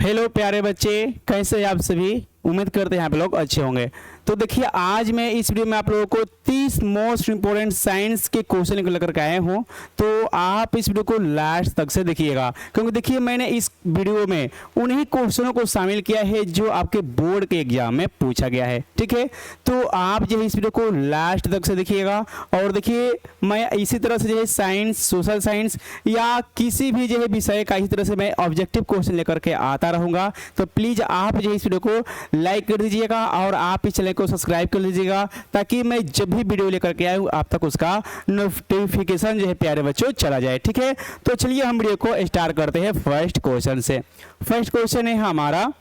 Hello प्यारे बच्चे, कैसे हैं आप सभी। उम्मीद करते हैं आप लोग अच्छे होंगे। तो देखिए आज मैं इस वीडियो में आप लोगों को 30 मोस्ट इंपोर्टेंट साइंस के क्वेश्चन को लेकर के आए हूँ। तो आप इस वीडियो को लास्ट तक से देखिएगा, क्योंकि देखिए मैंने इस वीडियो में उन्हीं क्वेश्चनों को शामिल किया है जो आपके बोर्ड के एग्जाम में पूछा गया है। ठीक है, तो आप जो है इस वीडियो को लास्ट तक से देखिएगा। और देखिए मैं इसी तरह से जो है साइंस, सोशल साइंस या किसी भी जो है विषय का इसी तरह से मैं ऑब्जेक्टिव क्वेश्चन लेकर के आता रहूँगा। तो प्लीज़ आप जो है इस वीडियो को लाइक कर दीजिएगा और आप इस चैनल को सब्सक्राइब कर लीजिएगा, ताकि मैं जब भी वीडियो लेकर के आऊँ आप तक उसका नोटिफिकेशन जो है प्यारे बच्चों चला जाए। ठीक है, तो चलिए हम वीडियो को स्टार्ट करते हैं फर्स्ट क्वेश्चन से। फर्स्ट क्वेश्चन है हमारा,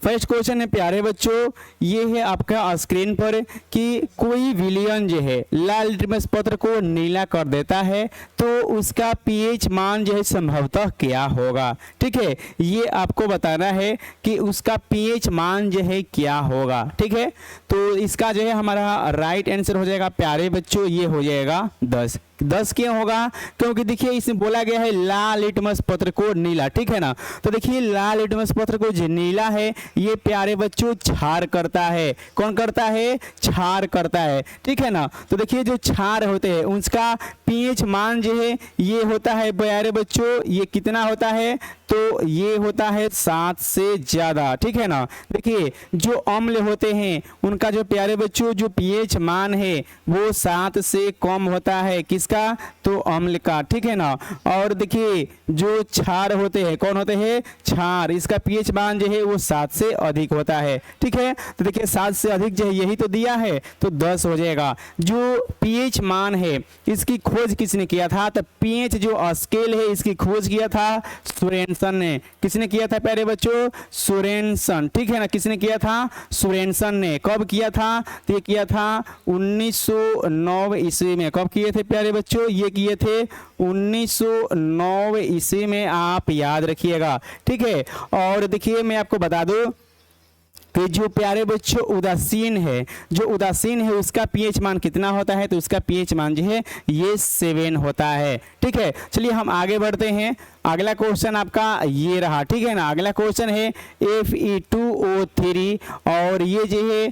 फर्स्ट क्वेश्चन है प्यारे बच्चों, ये है आपका स्क्रीन पर कि कोई विलयन जो है लाल लिटमस पत्र को नीला कर देता है तो उसका पीएच मान जो है संभवतः क्या होगा। ठीक है, ये आपको बताना है कि उसका पीएच मान जो है क्या होगा। ठीक है, तो इसका जो है हमारा राइट आंसर हो जाएगा प्यारे बच्चों, ये हो जाएगा 10। 10 क्यों होगा? क्योंकि देखिए इसमें बोला गया है लाल लिटमस पत्र को नीला। ठीक है ना, तो देखिए लाल लिटमस पत्र को जो नीला है ये प्यारे बच्चों क्षार करता है। कौन करता है? क्षार करता है। ठीक है ना, तो देखिए जो क्षार होते हैं उसका पीएच मान जो है ये होता है प्यारे बच्चों, ये कितना होता है? तो ये होता है 7 से ज़्यादा। ठीक है ना, देखिए जो अम्ल होते हैं उनका जो प्यारे बच्चों जो पीएच मान है वो 7 से कम होता है। किसका? तो अम्ल का। ठीक है ना, और देखिए जो क्षार होते हैं, कौन होते हैं? क्षार, इसका पीएच मान जो है वो 7 से अधिक होता है। ठीक है, तो देखिए 7 से अधिक जो है यही तो दिया है, तो 10 हो जाएगा। जो पीएच मान है इसकी खोज किसने किया था? तो पीएच जो स्केल है इसकी खोज किया था सोरेनसन ने। किसने किया था प्यारे बच्चों? सोरेनसन। ठीक है ना, किसने किया था? सोरेनसन ने। कब किया था? तो ये किया था 1909 ईस्वी में। कब किए थे प्यारे बच्चों? ये किए थे 1909 ईस्वी में, आप याद रखिएगा। ठीक है, और देखिए मैं आपको बता दूं कि जो प्यारे बच्चों उदासीन है, जो उदासीन है उसका पीएच मान कितना होता है? तो उसका पीएच मान जो है ये 7 होता है। ठीक है, चलिए हम आगे बढ़ते हैं। अगला क्वेश्चन आपका ये रहा। ठीक है ना, अगला क्वेश्चन है Fe2O3 और ये जो है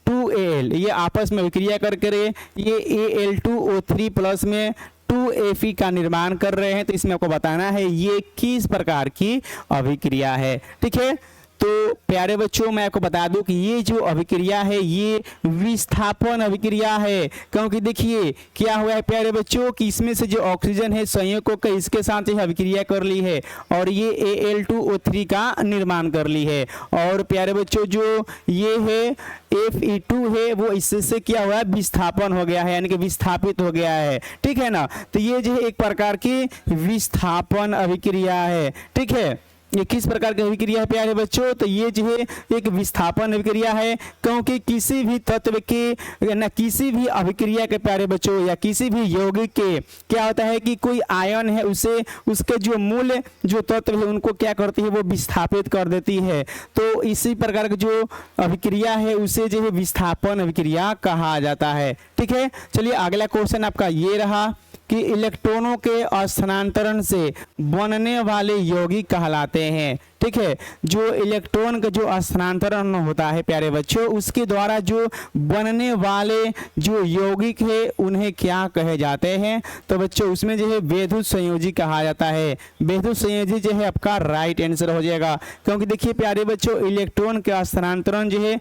2Al ये आपस में विक्रिया करके ये Al2O3 प्लस में 2Fe का निर्माण कर रहे हैं। तो इसमें आपको बताना है ये किस प्रकार की अभिक्रिया है। ठीक है, तो प्यारे बच्चों मैं आपको बता दूं कि ये जो अभिक्रिया है ये विस्थापन अभिक्रिया है। क्योंकि देखिए क्या हुआ है प्यारे बच्चों कि इसमें से जो ऑक्सीजन है संयुग्मों का इसके साथ ही अभिक्रिया कर ली है और ये Al2O3 का निर्माण कर ली है। और प्यारे बच्चों जो ये है Fe2 है वो इससे क्या हुआ है? विस्थापन हो गया है, यानी कि विस्थापित हो गया है। ठीक है ना, तो ये जो है एक प्रकार की विस्थापन अभिक्रिया है। ठीक है, ये किस प्रकार की अभिक्रिया है प्यारे बच्चों? तो ये जो है एक विस्थापन अभिक्रिया है, क्योंकि किसी भी तत्व के ना किसी भी अभिक्रिया के प्यारे बच्चों या किसी भी यौगिक के क्या होता है कि कोई आयन है उसे उसके जो मूल जो तत्व है उनको क्या करती है? वो विस्थापित कर देती है। तो इसी प्रकार की जो अभिक्रिया है उसे जो है विस्थापन अभिक्रिया कहा जाता है। ठीक है, चलिए अगला क्वेश्चन आपका ये रहा कि इलेक्ट्रॉनों के स्थानांतरण से बनने वाले यौगिक कहलाते हैं। ठीक है, जो इलेक्ट्रॉन का जो स्थानांतरण होता है प्यारे बच्चों उसके द्वारा जो बनने वाले जो यौगिक है उन्हें क्या कहे जाते हैं? तो बच्चों उसमें जो है वैद्युत संयोजी कहा जाता है। वैद्युत संयोजी जो है आपका राइट आंसर हो जाएगा। क्योंकि देखिए प्यारे बच्चों इलेक्ट्रॉन के स्थानांतरण जो है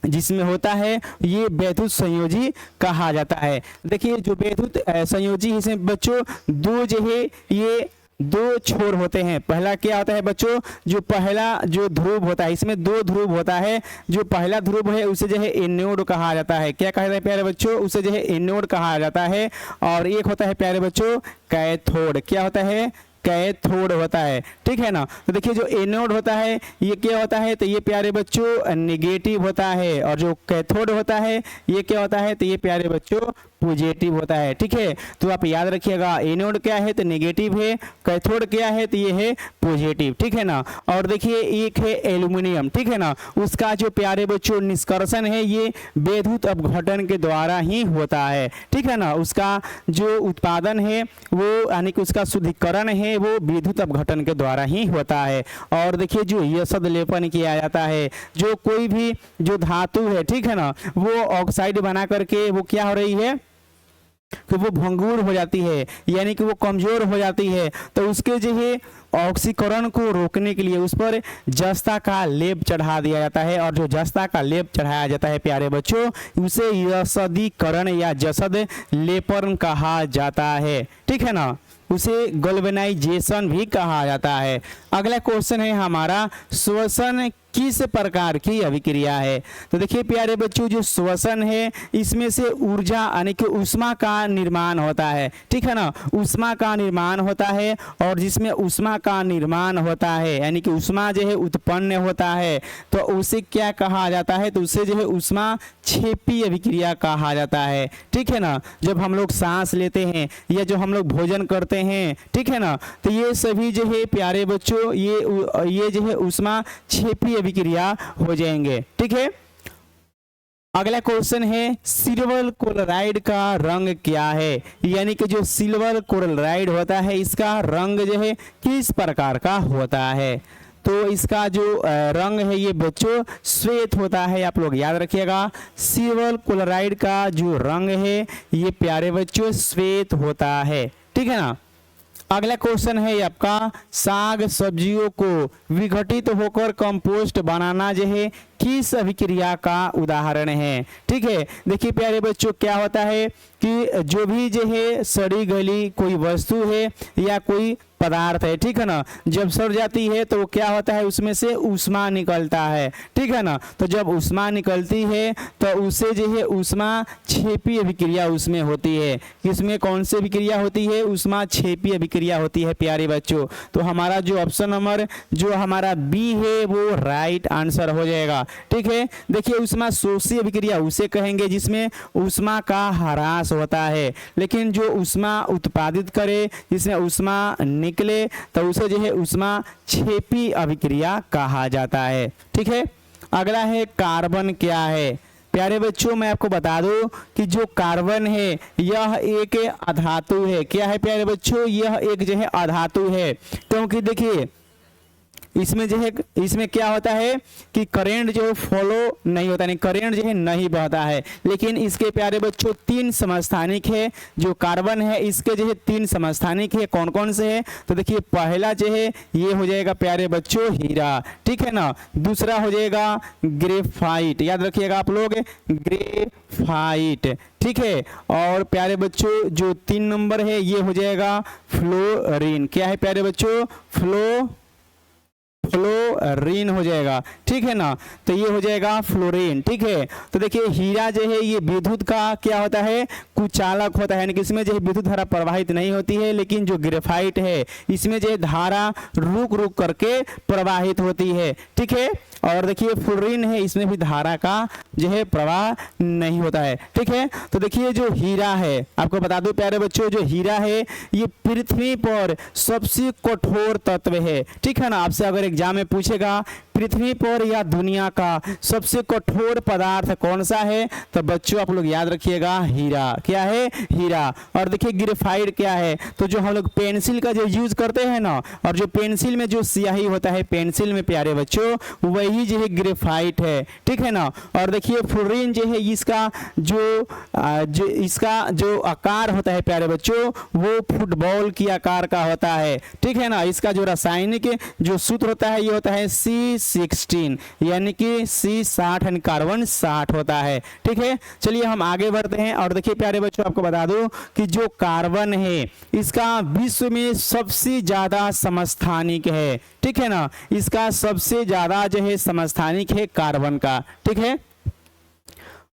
जिसमें होता है ये वैद्युत संयोजी कहा जाता है। देखिए जो वैद्युत संयोजी इसमें बच्चों दो जो है ये दो छोर होते हैं। पहला क्या होता है बच्चों? जो पहला जो ध्रुव होता है इसमें 2 ध्रुव होता है। जो पहला ध्रुव है उसे जो है एनोड कहा जाता है। क्या कहा जाता है प्यारे बच्चों? उसे जो है एनोड कहा जाता है। और एक होता है प्यारे बच्चों कैथोड। क्या होता है? कैथोड होता है। ठीक है ना, तो देखिए जो एनोड होता है ये क्या होता है? तो ये प्यारे बच्चों नेगेटिव होता है। और जो कैथोड होता है ये क्या होता है? तो ये प्यारे बच्चों पॉजिटिव होता है। ठीक है, तो आप याद रखिएगा एनोड क्या है? तो नेगेटिव है। कैथोड क्या है? तो ये है पॉजिटिव। ठीक है ना, और देखिए एक है एल्यूमिनियम। ठीक है ना, उसका जो प्यारे बच्चों निष्कर्षण है ये वैद्युत अपघटन के द्वारा ही होता है। ठीक है ना, उसका जो उत्पादन है वो यानी कि उसका शुद्धिकरण है वो विद्युत अपघटन के द्वारा ही होता है। और देखिए जो यशद लेपन किया जाता है, जो कोई भी जो धातु है, ठीक है ना, वो ऑक्साइड बना करके वो क्या हो रही है कि वो भंगुर हो जाती है, यानी कि वो कमजोर हो जाती है, तो उसके जो है ऑक्सीकरण को रोकने के लिए उस पर जस्ता का लेप चढ़ा दिया जाता है। और जो जस्ता का लेप चढ़ाया जाता है प्यारे बच्चों, उसे यशदीकरण या जसद लेपन कहा जाता है, ठीक है ना, उसे गैल्वेनाइजेशन भी कहा जाता है। अगला क्वेश्चन है हमारा, श्वसन किस प्रकार की अभिक्रिया है? तो देखिए प्यारे बच्चों, जो श्वसन है इसमें से ऊर्जा यानी कि ऊष्मा का निर्माण होता है, ठीक है ना, ऊष्मा का निर्माण होता है। और जिसमें ऊष्मा का निर्माण होता है यानी कि ऊष्मा जो है उत्पन्न होता है, तो उसे क्या कहा जाता है? तो उसे जो है ऊष्मा क्षेपी अभिक्रिया कहा जाता है, ठीक है ना। जब हम लोग सांस लेते हैं या जो हम लोग भोजन करते हैं, ठीक है ना, तो ये सभी जो है प्यारे बच्चों ये जो है ऊष्मा क्षेपी अभिक्रिया हो जाएंगे, ठीक है। अगला क्वेश्चन है, सिल्वर क्लोराइड का रंग क्या है? यानी कि जो सिल्वर क्लोराइड होता है इसका रंग जो है किस प्रकार का होता है? तो इसका जो रंग है ये बच्चों श्वेत होता है, आप लोग याद रखिएगा। सिल्वर क्लोराइड का जो रंग है ये प्यारे बच्चों श्वेत होता है, ठीक है ना। अगला क्वेश्चन है आपका, साग सब्जियों को विघटित होकर कंपोस्ट बनाना जो है किस अभिक्रिया का उदाहरण है? ठीक है, देखिए प्यारे बच्चों क्या होता है कि जो भी जो है सड़ी गली कोई वस्तु है या कोई पदार्थ है, ठीक है ना, जब सड़ जाती है तो क्या होता है उसमें से ऊष्मा निकलता है, ठीक है ना। तो जब ऊष्मा निकलती है तो उससे जो है ऊष्मा क्षेपी अभिक्रिया उसमें होती है। इसमें कौन सी अभिक्रिया होती है? ऊष्मा क्षेपी अभिक्रिया होती है प्यारे बच्चों। तो हमारा जो ऑप्शन नंबर जो हमारा बी है वो राइट आंसर हो जाएगा, ठीक है। देखिए ऊष्मा शोषी अभिक्रिया उसे कहेंगे जिसमें ऊष्मा का ह्रास होता है, लेकिन जो ऊष्मा उत्पादित करे जिसमें ऊष्मा निकले तो उसे जो है ऊष्मा क्षेपी अभिक्रिया कहा जाता है, ठीक है। अगला है कार्बन क्या है? प्यारे बच्चों मैं आपको बता दूं कि जो कार्बन है यह एक अधातु है। क्या है प्यारे बच्चों? यह एक जो है अधातु है, क्योंकि देखिए इसमें जो है इसमें क्या होता है कि करंट जो फॉलो नहीं होता, नहीं करंट जो है नहीं बहता है, लेकिन इसके प्यारे बच्चों 3 समस्थानिक है। जो कार्बन है इसके जो है 3 समस्थानिक है। कौन कौन से है? तो देखिए पहला जो है ये हो जाएगा प्यारे बच्चों हीरा, ठीक है ना। दूसरा हो जाएगा ग्रेफाइट, याद रखिएगा आप लोग ग्रेफाइट, ठीक है। और प्यारे बच्चों जो 3 नंबर है ये हो जाएगा फ्लोरीन। क्या है प्यारे बच्चों? फ्लोरीन हो जाएगा, ठीक है ना। तो ये हो जाएगा फ्लोरीन, ठीक है। तो देखिए हीरा जो है ये विद्युत का क्या होता है? कुचालक होता है, यानी कि इसमें जो है विद्युत धारा प्रवाहित नहीं होती है, लेकिन जो ग्रेफाइट है इसमें जो है धारा रुक रुक करके प्रवाहित होती है, ठीक है। और देखिए फ्लोरीन है इसमें भी धारा का जो है प्रवाह नहीं होता है, ठीक है। तो देखिए जो हीरा है आपको बता दूं प्यारे बच्चों, जो हीरा है ये पृथ्वी पर सबसे कठोर तत्व है, ठीक है ना। आपसे अगर एग्जाम में पूछेगा पृथ्वी पर या दुनिया का सबसे कठोर पदार्थ कौन सा है, तो बच्चों आप लोग याद रखिएगा हीरा। क्या है? हीरा। और देखिए ग्रेफाइट क्या है? तो जो हम लोग पेंसिल का जो यूज करते हैं ना, और जो पेंसिल में जो स्याही होता है पेंसिल में प्यारे बच्चों वही जो है ग्रेफाइट है, ठीक है ना। और देखिए फ्लोरीन जो है इसका जो आकार होता है प्यारे बच्चों वो फुटबॉल की आकार का होता है, ठीक है ना। इसका जो रासायनिक जो सूत्र होता है ये होता है C16, यानी कि C60 यानी कार्बन 60 होता है, ठीक है। चलिए हम आगे बढ़ते हैं। और देखिए प्यारे बच्चों आपको बता दूं कि जो कार्बन है इसका विश्व में सबसे ज्यादा समस्थानिक है, ठीक है ना। इसका सबसे ज्यादा जो है समस्थानिक है कार्बन का, ठीक है।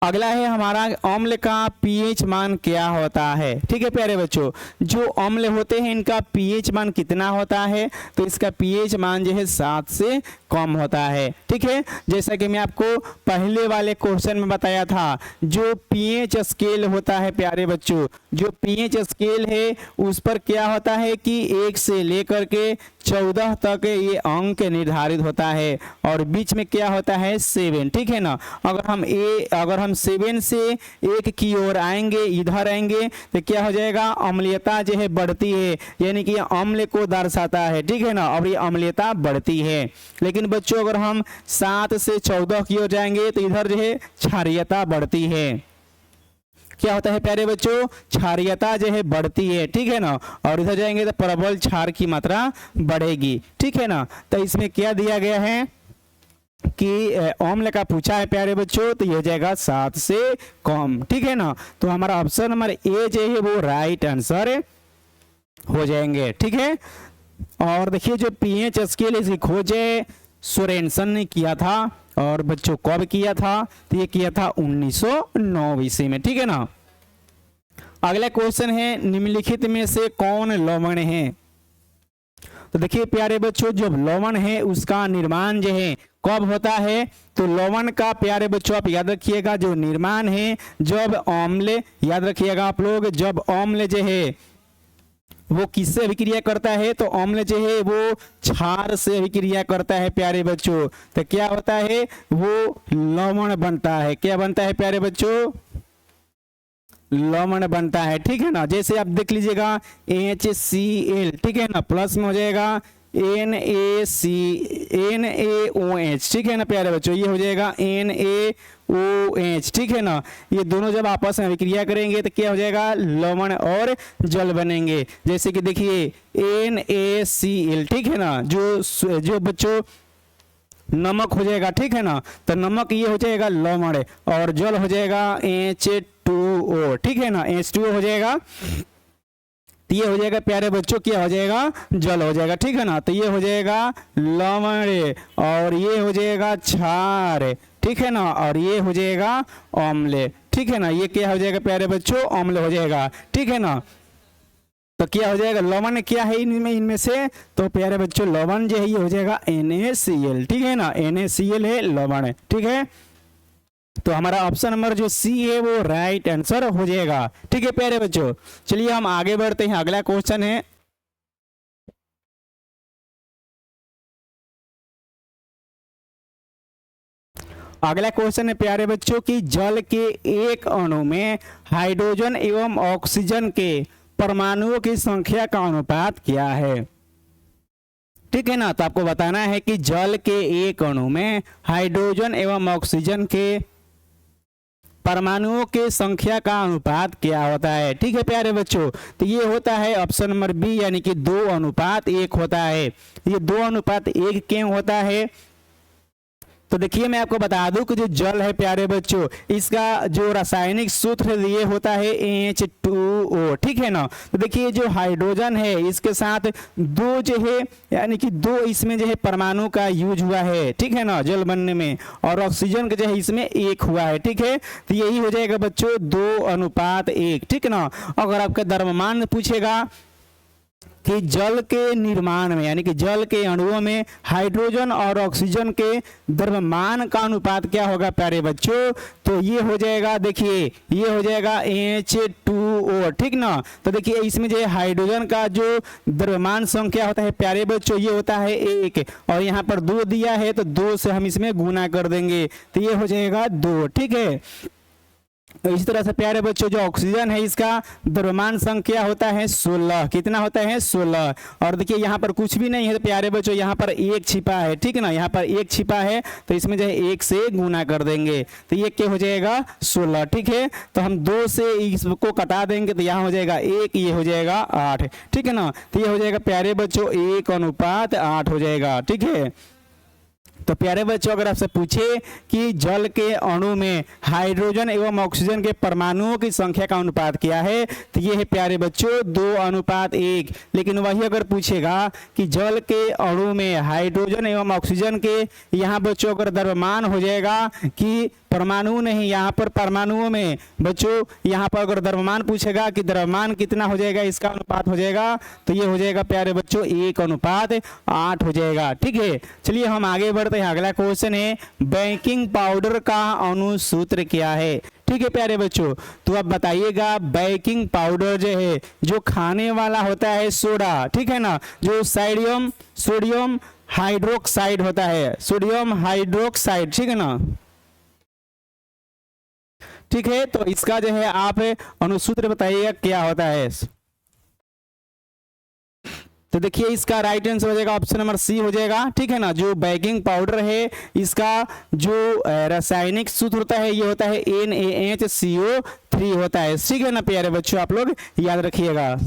अगला है हमारा अम्ल का पीएच मान क्या होता है? ठीक है प्यारे बच्चों, जो अम्ल होते हैं इनका पीएच मान कितना होता है? तो इसका पीएच मान जो है 7 से कम होता है। ठीक है, जैसा कि मैं आपको पहले वाले क्वेश्चन में बताया था, जो पीएच स्केल होता है प्यारे बच्चों, जो पीएच स्केल है उस पर क्या होता है कि 1 से लेकर के 14 तक ये अंक निर्धारित होता है और बीच में क्या होता है 7। ठीक है ना, अगर हम 7 से 1 की ओर आएंगे, इधर आएंगे तो क्या हो जाएगा, अम्लीयता जो है बढ़ती है, यानी कि अम्ल को दर्शाता है। ठीक है ना, और ये अम्लीयता बढ़ती है। लेकिन बच्चों अगर हम 7 से 14 की ओर जाएंगे तो इधर जो है क्षारीयता बढ़ती है। क्या होता है प्यारे बच्चों, क्षारीयता जो है बढ़ती है। ठीक है ना, और इधर जाएंगे तो प्रबल क्षार की मात्रा बढ़ेगी। ठीक है ना, तो इसमें क्या दिया गया है कि अम्ल का पूछा है प्यारे बच्चों, तो ये हो जाएगा 7 से कम। ठीक है ना, तो हमारा ऑप्शन नंबर ए जो है वो राइट आंसर हो जाएंगे। ठीक है, और देखिए जो पीएच स्केल इसकी खोज सोरेनसन ने किया था, और बच्चों कब किया था, तो ये किया था 1909 ईस्वी में। ठीक है ना, अगला क्वेश्चन है निम्नलिखित में से कौन लवण है। तो देखिए प्यारे बच्चों, जो लवण है उसका निर्माण जो है कब होता है, तो लवण का प्यारे बच्चों आप याद रखिएगा, जो निर्माण है जब अम्ल, याद रखिएगा आप लोग, जब अम्ल जो है वो किससे अभिक्रिया करता है, तो अम्ल जो है वो क्षार से अभिक्रिया करता है प्यारे बच्चों, तो क्या होता है, वो लवण बनता है। क्या बनता है प्यारे बच्चों, लवण बनता है। ठीक है ना, जैसे आप देख लीजिएगा HCl, ठीक है ना, प्लस में हो जाएगा NaOH। ठीक है ना प्यारे बच्चों, ये हो जाएगा NaOH। ठीक है ना, ये दोनों जब आपस में अभिक्रिया करेंगे तो क्या हो जाएगा, लवण और जल बनेंगे। जैसे कि देखिए NaCl, ठीक है ना, जो बच्चों नमक हो जाएगा। ठीक है ना, तो नमक ये हो जाएगा लवण, और जल हो जाएगा H2O। ठीक है ना, H2O हो जाएगा, तो ये हो जाएगा प्यारे बच्चों, क्या हो जाएगा, जल हो जाएगा। ठीक है ना, तो ये हो जाएगा लवण, और ये हो जाएगा क्षार। ठीक है ना, और ये हो जाएगा अम्ल। ठीक है ना, ये क्या हो जाएगा प्यारे बच्चों, अम्ल हो जाएगा। ठीक है ना, तो क्या हो जाएगा, लवण क्या है इनमें से, तो प्यारे बच्चों लवण जो है ये हो जाएगा NaCl। ठीक है ना, NaCl है लवण। ठीक है, तो हमारा ऑप्शन नंबर जो सी है वो राइट आंसर हो जाएगा। ठीक है प्यारे बच्चों, चलिए हम आगे बढ़ते हैं। अगला क्वेश्चन है, अगला क्वेश्चन है प्यारे बच्चों कि जल के एक अणु में हाइड्रोजन एवं ऑक्सीजन के परमाणुओं की संख्या का अनुपात क्या है। ठीक है ना, तो आपको बताना है कि जल के एक अणु में हाइड्रोजन एवं ऑक्सीजन के परमाणुओं के संख्या का अनुपात क्या होता है। ठीक है प्यारे बच्चों, तो ये होता है ऑप्शन नंबर बी, यानी कि 2:1 होता है। ये 2:1 क्यों होता है, तो देखिए मैं आपको बता दूं कि जो जल है प्यारे बच्चों, इसका जो रासायनिक सूत्र ये होता है H2O। ठीक है ना, तो देखिए जो हाइड्रोजन है इसके साथ 2 जो है, यानी कि 2 इसमें जो है परमाणु का यूज हुआ है। ठीक है ना, जल बनने में, और ऑक्सीजन का जो है इसमें 1 हुआ है। ठीक है, तो यही हो जाएगा बच्चों 2:1। ठीक है ना, अगर आपका द्रव्यमान पूछेगा कि जल के निर्माण में, यानी कि जल के अणुओं में हाइड्रोजन और ऑक्सीजन के द्रव्यमान का अनुपात क्या होगा प्यारे बच्चों, तो ये हो जाएगा, देखिए ये हो जाएगा H2O। ठीक ना, तो देखिए इसमें जो हाइड्रोजन का जो द्रव्यमान संख्या होता है प्यारे बच्चों ये होता है 1, और यहाँ पर 2 दिया है तो 2 से हम इसमें गुना कर देंगे, तो ये हो जाएगा 2। ठीक है, इस तरह से प्यारे बच्चों जो ऑक्सीजन है इसका द्रव्यमान संख्या होता है 16। कितना होता है 16, और देखिए यहाँ पर कुछ भी नहीं है तो प्यारे बच्चों यहाँ पर 1 छिपा है। ठीक है ना, यहाँ पर 1 छिपा है तो इसमें जो है 1 से गुना कर देंगे, तो ये क्या हो जाएगा 16। ठीक है, तो हम 2 से इसको कटा देंगे तो यहाँ हो जाएगा 1, ये हो जाएगा 8। ठीक है ना, तो ये हो जाएगा प्यारे बच्चों 1:8 हो जाएगा। ठीक है, तो प्यारे बच्चों अगर आपसे पूछे कि जल के अणु में हाइड्रोजन एवं ऑक्सीजन के परमाणुओं की संख्या का अनुपात क्या है, तो ये है प्यारे बच्चों 2:1। लेकिन वही अगर पूछेगा कि जल के अणु में हाइड्रोजन एवं ऑक्सीजन के यहाँ बच्चों अगर द्रव्यमान हो जाएगा कि परमाणु नहीं, यहाँ पर परमाणुओं में बच्चों यहाँ पर अगर द्रव्यमान पूछेगा कि द्रव्यमान कितना हो जाएगा, इसका अनुपात हो जाएगा, तो ये हो जाएगा प्यारे बच्चों 1:8 हो जाएगा। ठीक है, चलिए हम आगे बढ़ते हैं। अगला क्वेश्चन है बेकिंग पाउडर का अणुसूत्र क्या है। ठीक है प्यारे बच्चों, तो अब बताइएगा बेकिंग पाउडर जो है जो खाने वाला होता है सोडा, ठीक है ना, जो सोडियम हाइड्रोक्साइड होता है, सोडियम हाइड्रोक्साइड, ठीक है ना। ठीक है, तो इसका जो है आप अणुसूत्र बताइएगा क्या होता है। तो देखिए इसका राइट आंसर हो जाएगा ऑप्शन नंबर सी हो जाएगा। ठीक है ना, जो बेकिंग पाउडर है इसका जो रासायनिक सूत्र होता है ये होता है NaHCO3 होता है। ठीक है ना प्यारे बच्चों, आप लोग याद रखिएगा।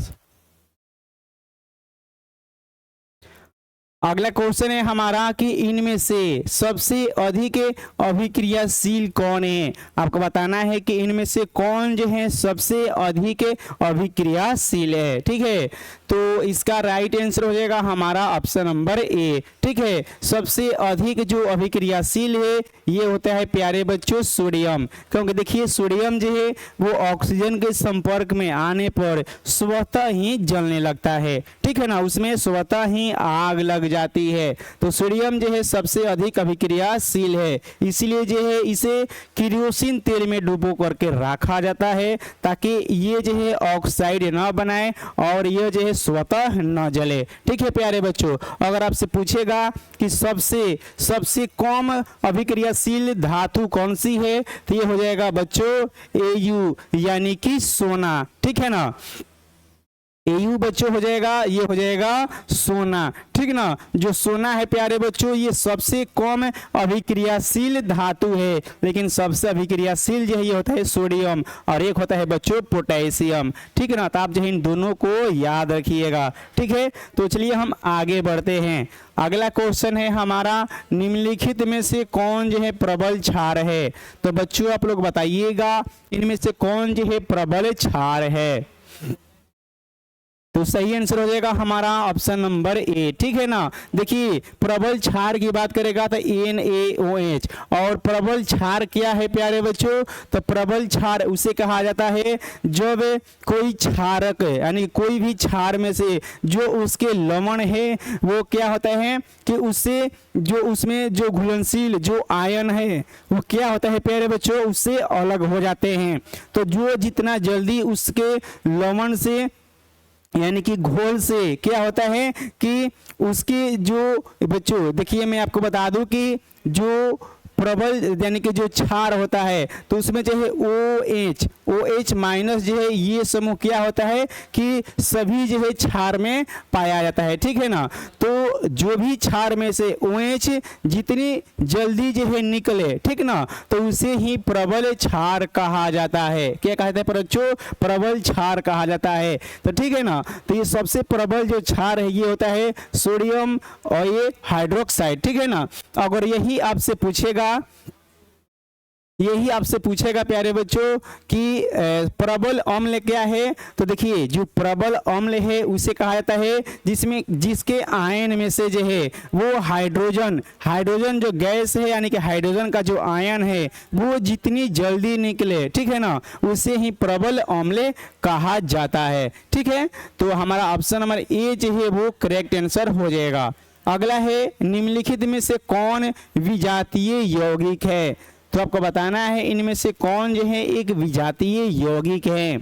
अगला क्वेश्चन है हमारा कि इनमें से सबसे अधिक अभिक्रियाशील कौन है। आपको बताना है कि इनमें से कौन जो है सबसे अधिक अभिक्रियाशील है। ठीक है, तो इसका राइट आंसर हो जाएगा हमारा ऑप्शन नंबर ए। ठीक है, सबसे अधिक जो अभिक्रियाशील है ये होता है प्यारे बच्चों सोडियम, क्योंकि देखिए सोडियम जो है वो ऑक्सीजन के संपर्क में आने पर स्वतः ही जलने लगता है। ठीक है ना, उसमें स्वतः ही आग लग जाती है। तो सोडियम जो है सबसे अधिक अभिक्रियाशील है, इसीलिए जो है इसे केरोसिन तेल में डुबो करके रखा जाता है ताकि ये जो है ऑक्साइड न बनाए और ये जो है स्वतः न जले। ठीक है प्यारे बच्चों, अगर आपसे पूछेगा कि सबसे कम अभिक्रियाशील धातु कौन सी है, तो ये हो जाएगा बच्चों Au यानी कि सोना। ठीक है ना, Au बच्चों हो जाएगा, ये हो जाएगा सोना। ठीक ना, जो सोना है प्यारे बच्चों ये सबसे कम अभिक्रियाशील धातु है, लेकिन सबसे अभिक्रियाशील जो है ये होता है सोडियम और एक होता है बच्चों पोटेशियम। ठीक है ना, तो आप जो है इन दोनों को याद रखिएगा। ठीक है, तो चलिए हम आगे बढ़ते हैं। अगला क्वेश्चन है हमारा निम्नलिखित में से कौन जो है प्रबल क्षार है। तो बच्चों आप लोग बताइएगा इनमें से कौन जो है प्रबल क्षार है। तो सही आंसर हो जाएगा हमारा ऑप्शन नंबर ए। ठीक है ना, देखिए प्रबल क्षार की बात करेगा तो NaOH, और प्रबल क्षार क्या है प्यारे बच्चों, तो प्रबल क्षार उसे कहा जाता है जब कोई क्षारक यानी कोई भी क्षार में से जो उसके लवण है वो क्या होता है कि उससे जो उसमें जो घुलनशील जो आयन है वो क्या होता है प्यारे बच्चों उससे अलग हो जाते हैं। तो जो जितना जल्दी उसके लवण से यानी कि घोल से क्या होता है कि उसके जो बच्चों देखिए मैं आपको बता दूं कि जो प्रबल यानी कि जो क्षार होता है तो उसमें जो है OH माइनस जो है ये समूह क्या होता है कि सभी जो है क्षार में पाया जाता है। ठीक है ना, तो जो भी क्षार में से OH जितनी जल्दी जो है निकले, ठीक ना, तो उसे ही प्रबल क्षार कहा जाता है। क्या कहा जाता है बच्चों, प्रबल क्षार कहा जाता है। तो ठीक है ना, तो ये सबसे प्रबल जो क्षार है ये होता है सोडियम और ये हाइड्रोक्साइड। ठीक है ना, अगर यही आपसे पूछेगा प्यारे बच्चों कि प्रबल अम्ल क्या है, तो देखिए जो प्रबल अम्ल है उसे कहा जाता है जिसके आयन में से जो है वो हाइड्रोजन जो गैस है यानी कि हाइड्रोजन का जो आयन है वो जितनी जल्दी निकले, ठीक है ना, उसे ही प्रबल अम्ल कहा जाता है। ठीक है, तो हमारा ऑप्शन नंबर ए जो है वो करेक्ट आंसर हो जाएगा। अगला है निम्नलिखित में से कौन विजातीय यौगिक है। तो आपको बताना है इनमें से कौन जो है एक विजातीय यौगिक है।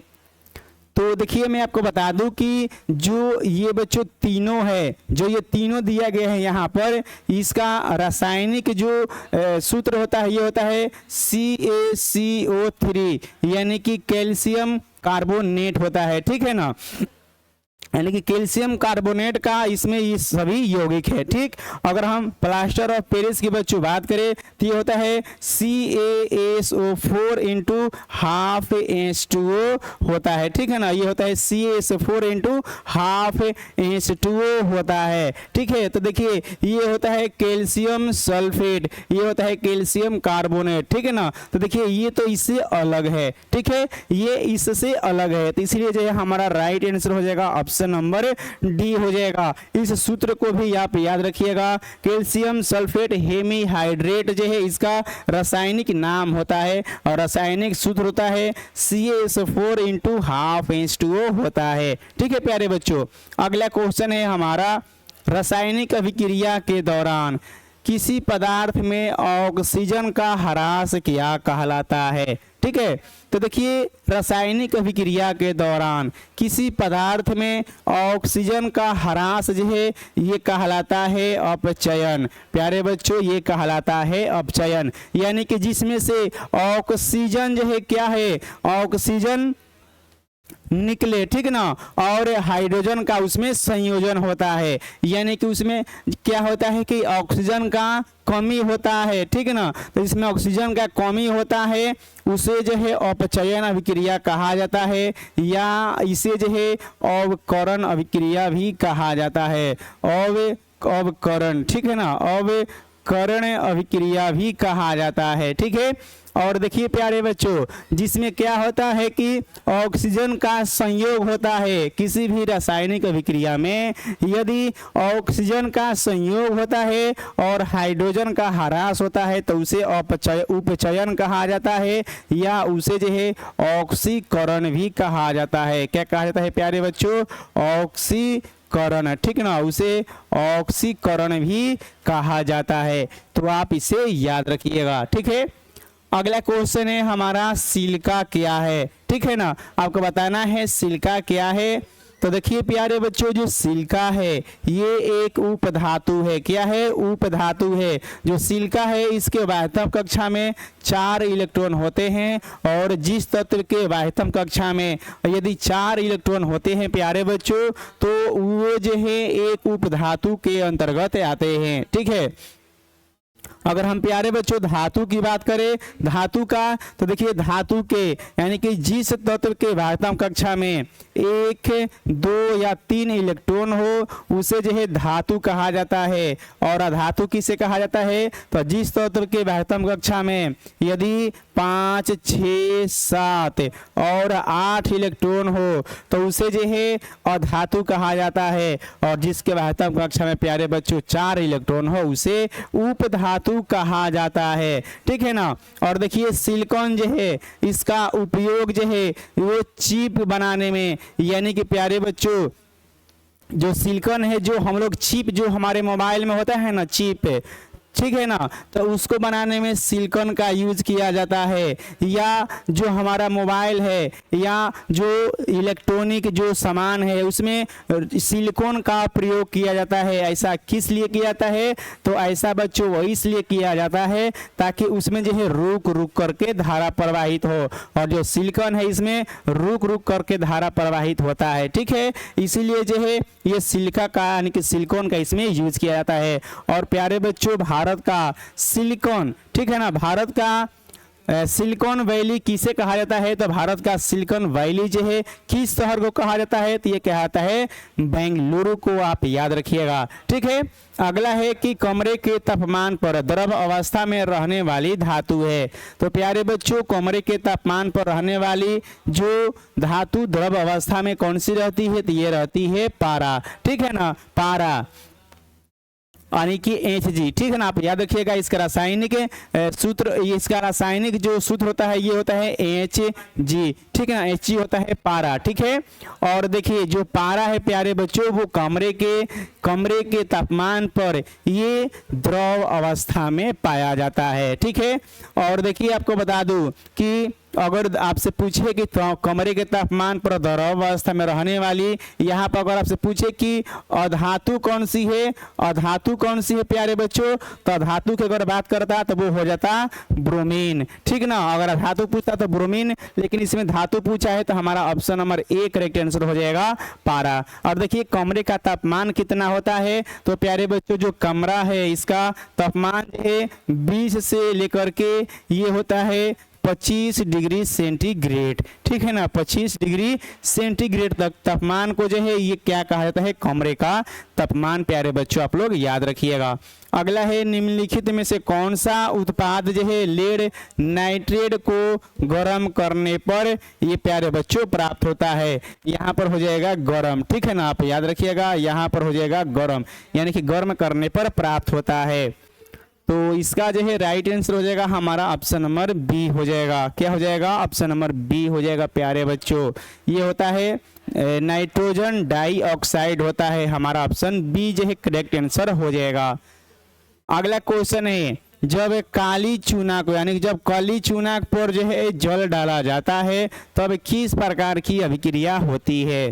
तो देखिए मैं आपको बता दूं कि जो ये बच्चों तीनों है, जो ये तीनों दिया गया है यहाँ पर, इसका रासायनिक जो सूत्र होता है ये होता है CaCO3 यानी कि कैल्शियम कार्बोनेट होता है। ठीक है ना, यानी कि कैल्शियम कार्बोनेट का इसमें ये सभी यौगिक है। ठीक, अगर हम प्लास्टर ऑफ पेरिस की बच्चों बात करें तो ये होता है CaSO4 इंटू हाफ H2O होता है। ठीक है ना, ये होता है CaSO4 इंटू हाफ H2O होता है। ठीक है, तो देखिए ये होता है कैल्शियम सल्फेट, ये होता है कैल्शियम कार्बोनेट। ठीक है ना, तो देखिए ये तो इससे अलग है। ठीक है, ये इससे अलग है, तो इसलिए जो है हमारा राइट आंसर हो जाएगा ऑप्शन नंबर डी हो जाएगा। इस सूत्र को भी आप याद रखिएगा, कैल्शियम सल्फेट हेमीहाइड्रेट जो है इसका रासायनिक नाम होता है और रासायनिक सूत्र होता है CaSO4 इंटू हाफ H2O होता है। ठीक है प्यारे बच्चों, अगला क्वेश्चन है हमारा, रासायनिक अभिक्रिया के दौरान किसी पदार्थ में ऑक्सीजन का ह्रास क्या कहलाता है। ठीक है, तो देखिए रासायनिक अभिक्रिया के दौरान किसी पदार्थ में ऑक्सीजन का ह्रास जो है ये कहलाता है अपचयन। प्यारे बच्चों, ये कहलाता है अपचयन, यानी कि जिसमें से ऑक्सीजन जो है क्या है, ऑक्सीजन निकले। ठीक ना, और हाइड्रोजन का उसमें संयोजन होता है, यानी कि उसमें क्या होता है कि ऑक्सीजन का कमी होता है। ठीक है ना, तो इसमें ऑक्सीजन का कमी होता है, उसे जो है अपचयन अभिक्रिया कहा जाता है, या इसे जो है अवकरण अभिक्रिया भी कहा जाता है। अवकरण, ठीक है ना, अवकरण अभिक्रिया भी कहा जाता है। ठीक है, और देखिए प्यारे बच्चों, जिसमें क्या होता है कि ऑक्सीजन का संयोग होता है किसी भी रासायनिक अभिक्रिया में, यदि ऑक्सीजन का संयोग होता है और हाइड्रोजन का ह्रास होता है तो उसे उपचयन कहा जाता है, या उसे जो है ऑक्सीकरण भी कहा जाता है। क्या कहा जाता है प्यारे बच्चों, ऑक्सीकरण। ठीक ना, उसे ऑक्सीकरण भी कहा जाता है, तो आप इसे याद रखिएगा। ठीक है, अगला क्वेश्चन है हमारा, सिलिका क्या है। ठीक है ना, आपको बताना है सिलिका क्या है। तो देखिए प्यारे बच्चों, जो सिलिका है ये एक उपधातु है। क्या है, उपधातु है। जो सिलिका है इसके वाह्यतम कक्षा में 4 इलेक्ट्रॉन होते हैं, और जिस तत्व के वाह्यतम कक्षा में यदि 4 इलेक्ट्रॉन होते हैं प्यारे बच्चों, तो वो जो है एक उपधातु के अंतर्गत आते हैं। ठीक है, अगर हम प्यारे बच्चों धातु की बात करें, धातु का, तो देखिए धातु के यानी कि जिस तत्व के वाह्यतम कक्षा में 1, 2 या 3 इलेक्ट्रॉन हो उसे जो है धातु कहा जाता है। और अधातु किसे कहा जाता है, तो जिस तत्व के वाह्यतम कक्षा में यदि 5, 6, 7 और 8 इलेक्ट्रॉन हो तो उसे जो है अधातु कहा जाता है, और जिसके वाह्यतम कक्षा में प्यारे बच्चों 4 इलेक्ट्रॉन हो उसे उपधातु कहा जाता है। ठीक है ना, और देखिए सिलिकॉन जो है इसका उपयोग जो है वो चिप बनाने में, यानी कि प्यारे बच्चों जो सिलिकॉन है, जो हम लोग चिप, जो हमारे मोबाइल में होता है ना चिप, ठीक है ना, तो उसको बनाने में सिलिकॉन का यूज किया जाता है, या जो हमारा मोबाइल है या जो इलेक्ट्रॉनिक जो सामान है उसमें सिलिकॉन का प्रयोग किया जाता है। ऐसा किस लिए किया जाता है, तो ऐसा बच्चों वो इसलिए किया जाता है ताकि उसमें जो है रुक रुक करके धारा प्रवाहित हो, और जो सिलिकॉन है इसमें रुक रुक करके धारा प्रवाहित होता है। ठीक है, इसीलिए जो है ये सिलिका का यानी कि सिलिकॉन का इसमें यूज किया जाता है। और प्यारे बच्चों भारत का सिलिकॉन, ठीक है ना, भारत का सिलिकॉन वैली किसे कहा जाता है, तो भारत का सिलिकॉन वैली जो है किस शहर को कहा जाता है, तो ये कहता है बेंगलुरु को, आप याद रखिएगा। ठीक है, अगला है कि कमरे के तापमान पर द्रव अवस्था में रहने वाली धातु है। तो प्यारे बच्चों कमरे के तापमान पर रहने वाली जो धातु द्रव अवस्था में कौन सी रहती है, तो ये रहती है पारा। ठीक है ना, पारा यानी कि Hg। ठीक है ना, आप याद रखिएगा इसका रासायनिक सूत्र, इसका रासायनिक जो सूत्र होता है ये होता है Hg। ठीक है ना, Hg होता है पारा। ठीक है, और देखिए जो पारा है प्यारे बच्चों वो कमरे के तापमान पर ये द्रव अवस्था में पाया जाता है। ठीक है, और देखिए आपको बता दूं कि अगर आपसे पूछे कि कमरे के तापमान पर द्रव अवस्था में रहने वाली, यहाँ पर अगर आपसे पूछे कि अधातु कौन सी है, अधातु कौन सी है प्यारे बच्चों, तो अधातु की अगर बात करता तो वो हो जाता ब्रोमीन, ठीक ना। अगर अधातु पूछता तो ब्रोमीन, लेकिन इसमें धातु पूछा है तो हमारा option number A correct answer हो जाएगा पारा। और देखिए कमरे का तापमान कितना होता है, तो प्यारे बच्चों जो कमरा है इसका तापमान है 20 से लेकर के ये होता है 25 डिग्री सेंटीग्रेड, ठीक है ना। 25 डिग्री सेंटीग्रेड तक तापमान को जो है ये क्या कहा जाता है, कमरे का तापमान प्यारे बच्चों आप लोग याद रखिएगा। अगला है निम्नलिखित में से कौन सा उत्पाद जो है लेड नाइट्रेट को गर्म करने पर ये प्यारे बच्चों प्राप्त होता है, यहाँ पर हो जाएगा गर्म, ठीक है ना। आप याद रखिएगा यहाँ पर हो जाएगा गर्म, यानी कि गर्म करने पर प्राप्त होता है। तो इसका जो है राइट आंसर हो जाएगा हमारा ऑप्शन नंबर बी हो जाएगा। क्या हो जाएगा, ऑप्शन नंबर बी हो जाएगा प्यारे बच्चों। ये होता है नाइट्रोजन डाइऑक्साइड होता है, हमारा ऑप्शन बी जो है करेक्ट आंसर हो जाएगा। अगला क्वेश्चन है, जब काली चूना को यानी कि जब काली चूना पर जो है जल डाला जाता है तब किस प्रकार की अभिक्रिया होती है।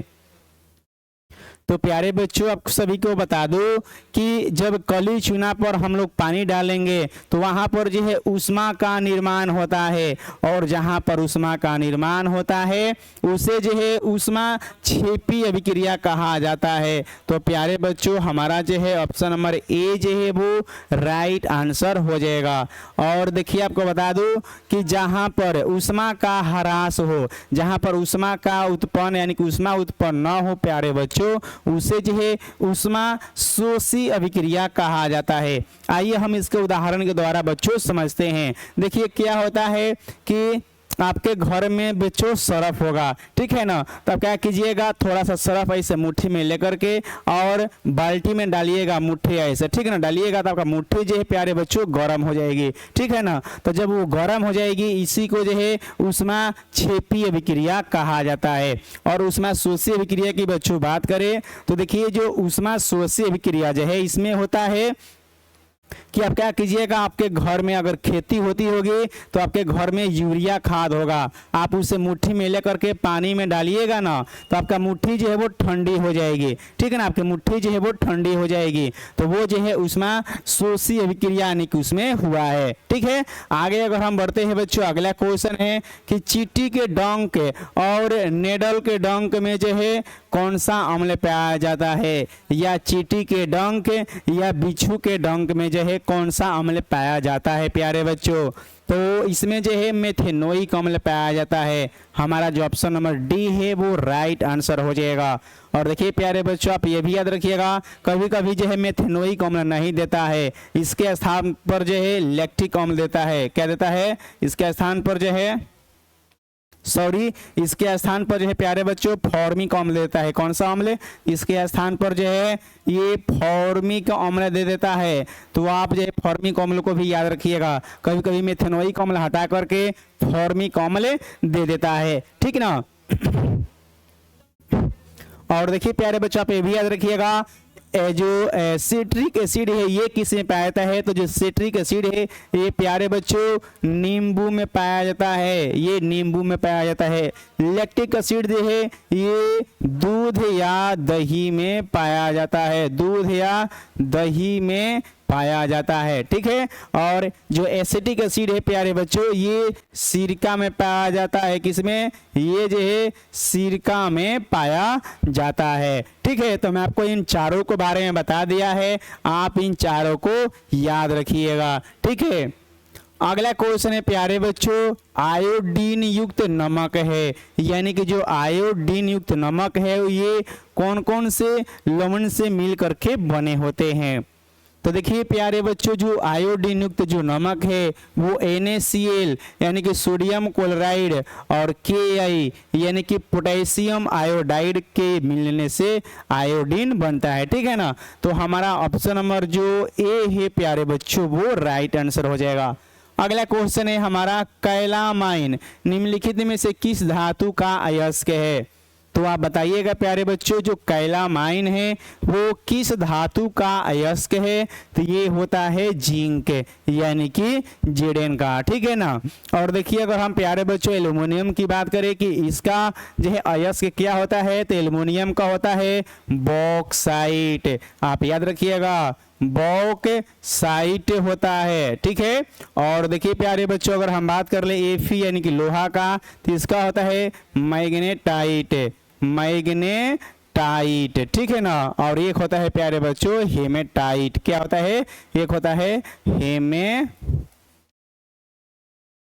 तो प्यारे बच्चों आप सभी को बता दो कि जब काली चूना पर हम लोग पानी डालेंगे तो वहां पर जो है ऊष्मा का निर्माण होता है, और जहां पर ऊष्मा का निर्माण होता है उसे जो है ऊष्मा क्षेपी अभिक्रिया कहा जाता है। तो प्यारे बच्चों हमारा जो है ऑप्शन नंबर ए जो है वो राइट आंसर हो जाएगा। और देखिए आपको बता दो कि जहां पर ऊष्मा का ह्रास हो, जहां पर ऊष्मा का उत्पन्न यानी कि ऊष्मा उत्पन्न न हो प्यारे बच्चों, उसे जो है ऊष्मा शोषी अभिक्रिया कहा जाता है। आइए हम इसके उदाहरण के द्वारा बच्चों समझते हैं। देखिए क्या होता है कि आपके घर में बच्चों सरफ होगा, ठीक है ना। तो क्या कीजिएगा, थोड़ा सा सरफ ऐसे मुट्ठी में लेकर के और बाल्टी में डालिएगा, मुट्ठी ऐसे, ठीक है ना, डालिएगा तो आपका मुट्ठी जो है प्यारे बच्चों गर्म हो जाएगी, ठीक है ना। तो जब वो गर्म हो जाएगी इसी को जो है ऊष्मा क्षेपी अभिक्रिया कहा जाता है। और ऊष्मा शोषी अभिक्रिया की बच्चों बात करें तो देखिए जो ऊष्मा शोषी अभिक्रिया जो है इसमें होता है कि आप क्या कीजिएगा, आपके घर में अगर खेती होती होगी तो आपके घर में यूरिया खाद होगा, आप उसे मुट्ठी में लेकर के पानी में डालिएगा ना तो आपका मुट्ठी जो है वो ठंडी हो जाएगी, ठीक है ना, आपकी मुट्ठी जो है वो ठंडी हो जाएगी। तो वो जो है उसमें शोषी अभिक्रिया यानी कि उसमें हुआ है, ठीक है। आगे अगर हम बढ़ते हैं बच्चों, अगला क्वेश्चन है कि चींटी के डंक और नेडल के डंक में जो है कौन सा अम्ल पाया जाता है, या चींटी के डंक या बिच्छू के डंक में जो है कौन सा अम्ल पाया जाता है प्यारे बच्चों। तो इसमें जो है मेथेनोइक अम्ल पाया जाता है, हमारा जो ऑप्शन नंबर डी है वो राइट आंसर हो जाएगा। और देखिए प्यारे बच्चों आप ये भी याद रखिएगा, कभी कभी जो है मेथेनोइक अम्ल नहीं देता है, इसके स्थान पर जो है लैक्टिक अम्ल देता है। क्या देता है, इसके स्थान पर जो है इसके स्थान पर जो है प्यारे बच्चों फॉर्मिक अम्ल देता है। कौन सा अम्ल, इसके स्थान पर जो है ये फॉर्मिक अम्ल दे देता है। तो आप जो है फॉर्मिक अम्ल को भी याद रखिएगा, कभी कभी मेथेनोइक अम्ल हटा करके फॉर्मिक अम्ल दे देता है, ठीक ना। और देखिए प्यारे बच्चों आप ये भी याद रखिएगा, जो सिट्रिक एसिड है ये किस में पाया जाता है, तो जो सिट्रिक एसिड है ये प्यारे बच्चों नींबू में पाया जाता है, ये नींबू में पाया जाता है। लैक्टिक एसिड जो है ये दूध या दही में पाया जाता है, दूध या दही में पाया जाता है, ठीक है। और जो एसिटिक एसिड है प्यारे बच्चों ये सिरका में पाया जाता है, किसमें, ये जो है सिरका में पाया जाता है, ठीक है। तो मैं आपको इन चारों के बारे में बता दिया है, आप इन चारों को याद रखिएगा, ठीक है। अगला क्वेश्चन है प्यारे बच्चों, आयोडीन युक्त नमक है, यानी कि जो आयोडीन युक्त नमक है ये कौन कौन से लवण से मिल करके बने होते हैं। तो देखिए प्यारे बच्चों जो आयोडीन युक्त जो नमक है वो NaCl यानी कि सोडियम क्लोराइड और Ki यानी कि पोटेशियम आयोडाइड के मिलने से आयोडीन बनता है, ठीक है ना। तो हमारा ऑप्शन नंबर जो ए है प्यारे बच्चों वो राइट आंसर हो जाएगा। अगला क्वेश्चन है हमारा, कैलामाइन निम्नलिखित में से किस धातु का अयस्क है। तो आप बताइएगा प्यारे बच्चों, जो कैलामाइन है वो किस धातु का अयस्क है? तो ये होता है जिंक, यानी कि Zn का, ठीक है ना। और देखिए अगर हम प्यारे बच्चों एल्युमिनियम की बात करें कि इसका जो है अयस्क क्या होता है, तो एल्युमिनियम का होता है बॉक्साइट। आप याद रखिएगा, बॉक्साइट होता है, ठीक है। और देखिए प्यारे बच्चों अगर हम बात कर ले Fe यानी कि लोहा का, तो इसका होता है मैग्नेटाइट, मैग्नेटाइट, ठीक है ना। और एक होता है प्यारे बच्चों हेमेटाइट। क्या होता है? एक होता है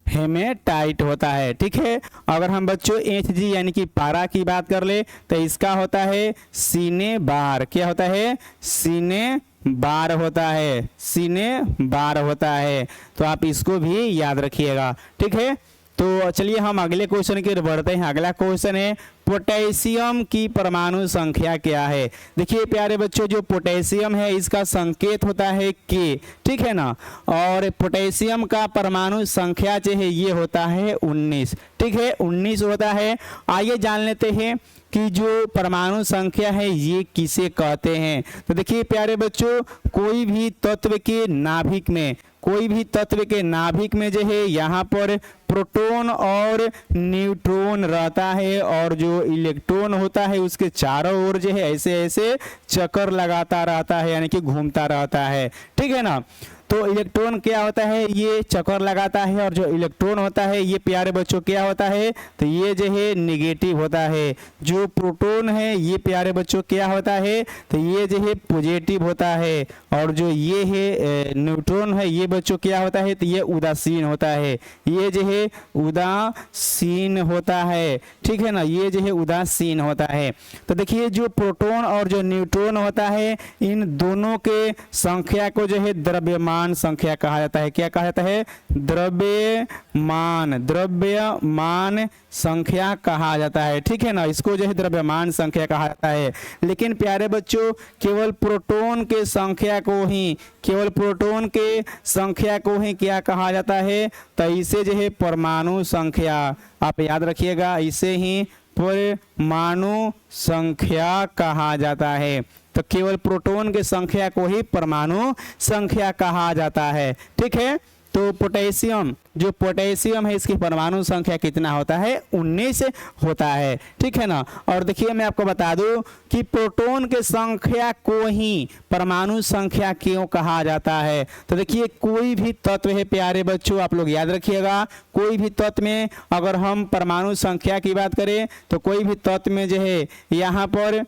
हेमेटाइट होता है, ठीक है। अगर हम बच्चों Hg यानी कि पारा की बात कर ले, तो इसका होता है सीने बार। क्या होता है? सीने बार होता है, सीने बार होता है। तो आप इसको भी याद रखिएगा, ठीक है। तो चलिए हम अगले क्वेश्चन की ओर बढ़ते हैं। अगला क्वेश्चन है पोटेशियम की परमाणु संख्या क्या है? देखिए प्यारे बच्चों, जो पोटेशियम है इसका संकेत होता है के, ठीक है ना। और पोटेशियम का परमाणु संख्या जो है ये होता है 19, ठीक है, 19 होता है। आइए जान लेते हैं कि जो परमाणु संख्या है ये किसे कहते हैं। तो देखिए प्यारे बच्चों, कोई भी तत्व के नाभिक में, कोई भी तत्व के नाभिक में जो है यहाँ पर प्रोटॉन और न्यूट्रॉन रहता है, और जो इलेक्ट्रॉन होता है उसके चारों ओर जो है ऐसे ऐसे चक्कर लगाता रहता है, यानी कि घूमता रहता है, ठीक है ना। तो इलेक्ट्रॉन क्या होता है? ये चक्कर लगाता है, और जो इलेक्ट्रॉन होता है ये प्यारे बच्चों क्या होता है? तो ये जो है निगेटिव होता है। जो प्रोटॉन है ये प्यारे बच्चों क्या होता है? तो ये जो है पॉजिटिव होता है। और जो ये है न्यूट्रॉन है ये बच्चों क्या होता है? तो ये उदासीन होता है, ये जो है उदासीन होता है, ठीक है ना, ये जो है उदासीन होता है। तो देखिए जो प्रोटॉन और जो न्यूट्रॉन होता है इन दोनों के संख्या को जो है द्रव्यमान संख्या कहा जाता है। क्या कहा जाता है? द्रव्यमान, द्रव्यमान संख्या कहा जाता है, ठीक है ना। इसको जो है द्रव्यमान संख्या कहा जाता है। लेकिन प्यारे बच्चों केवल प्रोटॉन के संख्या को ही, केवल प्रोटॉन के संख्या को ही क्या कहा जाता है? तो इसे जो है परमाणु संख्या, आप याद रखिएगा, इसे ही परमाणु संख्या कहा जाता है। तो केवल प्रोटॉन के संख्या को ही परमाणु संख्या कहा जाता है, ठीक है। तो पोटेशियम, जो पोटेशियम है इसकी परमाणु संख्या कितना होता है? 19 होता है, ठीक है ना। और देखिए मैं आपको बता दूं कि प्रोटॉन के संख्या को ही परमाणु संख्या क्यों कहा जाता है। तो देखिए कोई भी तत्व है प्यारे बच्चों, आप लोग याद रखिएगा, कोई भी तत्व में अगर हम परमाणु संख्या की बात करें तो कोई भी तत्व में जो है यहाँ पर